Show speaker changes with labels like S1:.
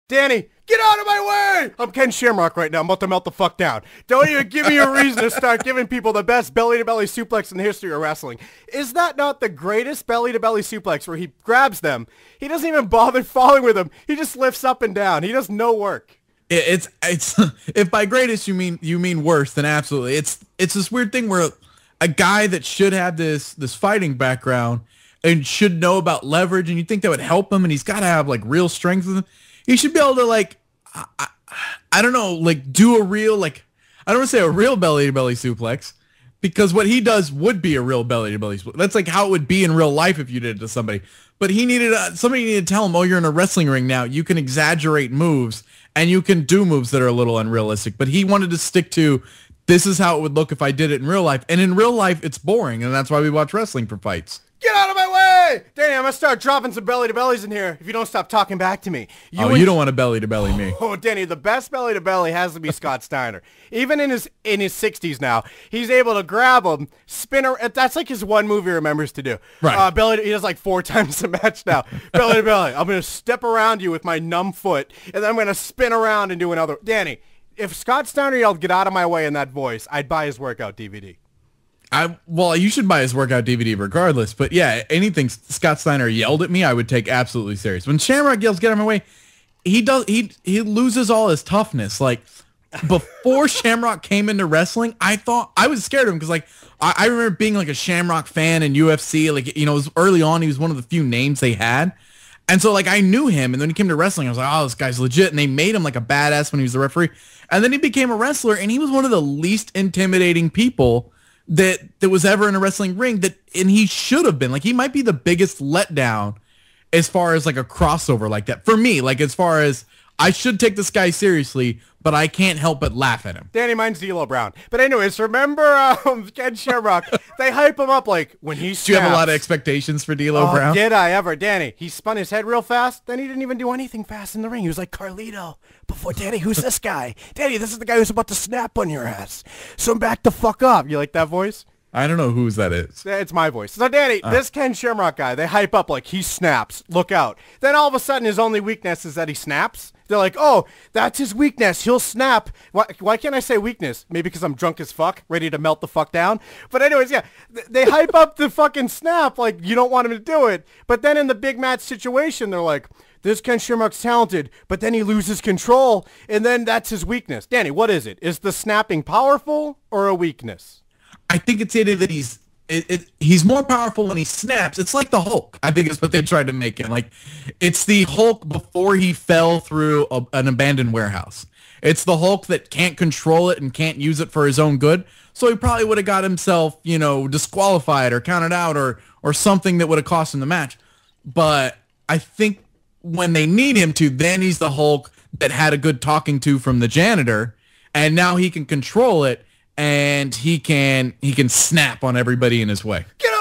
S1: Danny, get out of my way! I'm Ken Shamrock right now. I'm about to melt the fuck down. Don't even give me a reason to start giving people the best belly-to-belly suplex in the history of wrestling. Is that not the greatest belly-to-belly suplex where he grabs them? He doesn't even bother falling with them. He just lifts up and down. He does no work.
S2: It's if by greatest you mean worse, then absolutely. It's this weird thing where a guy that should have this fighting background and should know about leverage, and you think that would help him, and he's got to have like real strength with him. He should be able to like, I don't know, like do a real, like, I don't want to say a real belly-to-belly suplex, because what he does would be a real belly-to-belly suplex. That's like how it would be in real life if you did it to somebody. But somebody needed to tell him, oh, you're in a wrestling ring now. You can exaggerate moves, and you can do moves that are a little unrealistic. But he wanted to stick to, this is how it would look if I did it in real life. And in real life, it's boring, and that's why we watch wrestling for fights.
S1: Get out of my way! Danny, I'm going to start dropping some belly-to-bellies in here if you don't stop talking back to me.
S2: You don't want to belly-to-belly me.
S1: Oh, Danny, the best belly-to-belly has to be Scott Steiner. Even in his 60s now, he's able to grab him, spin her. That's like his one move he remembers to do.
S2: Right.
S1: He does like 4 times a match now. Belly-to-belly. I'm going to step around you with my numb foot, and then I'm going to spin around and do another. Danny, if Scott Steiner yelled, get out of my way in that voice, I'd buy his workout DVD.
S2: Well, you should buy his workout DVD regardless. But yeah, anything Scott Steiner yelled at me, I would take absolutely serious. When Shamrock yells, get out of my way, he loses all his toughness. Like, before Shamrock came into wrestling, I was scared of him because, like, I remember being like a Shamrock fan in UFC. Like, you know, it was early on. He was one of the few names they had. And so, like, I knew him. And then he came to wrestling. I was like, oh, this guy's legit. And they made him like a badass when he was the referee. And then he became a wrestler. And he was one of the least intimidating people that was ever in a wrestling ring, and he should have been. Like, he might be the biggest letdown as far as like a crossover like that for me. Like, as far as I should take this guy seriously, but I can't help but laugh at him.
S1: Danny, mine's D'Lo Brown. But anyways, remember Ken Shamrock? They hype him up like when he snaps.
S2: Do you have a lot of expectations for D'Lo Brown?
S1: Did I ever? Danny, he spun his head real fast, then he didn't even do anything fast in the ring. He was like, Carlito, before Danny, who's this guy? Danny, this is the guy who's about to snap on your ass. So back the fuck up. You like that voice?
S2: I don't know whose that is.
S1: It's my voice. So, Danny, this Ken Shamrock guy, they hype up like he snaps. Look out. Then all of a sudden, his only weakness is that he snaps. They're like, oh, that's his weakness. He'll snap. Why can't I say weakness? Maybe because I'm drunk as fuck, ready to melt the fuck down. But anyways, yeah, they hype up the fucking snap like you don't want him to do it. But then in the big match situation, they're like, this Ken Shamrock's talented, but then he loses control, and then that's his weakness. Danny, what is it? Is the snapping powerful or a weakness?
S2: I think it's it that he's more powerful when he snaps. It's like the Hulk, I think is what they tried to make him. Like, it's the Hulk before he fell through an abandoned warehouse. It's the Hulk that can't control it and can't use it for his own good. So he probably would have got himself, you know, disqualified or counted out or something that would have cost him the match. But I think when they need him to, then he's the Hulk that had a good talking to from the janitor, and now he can control it. And he can snap on everybody in his way.
S1: Get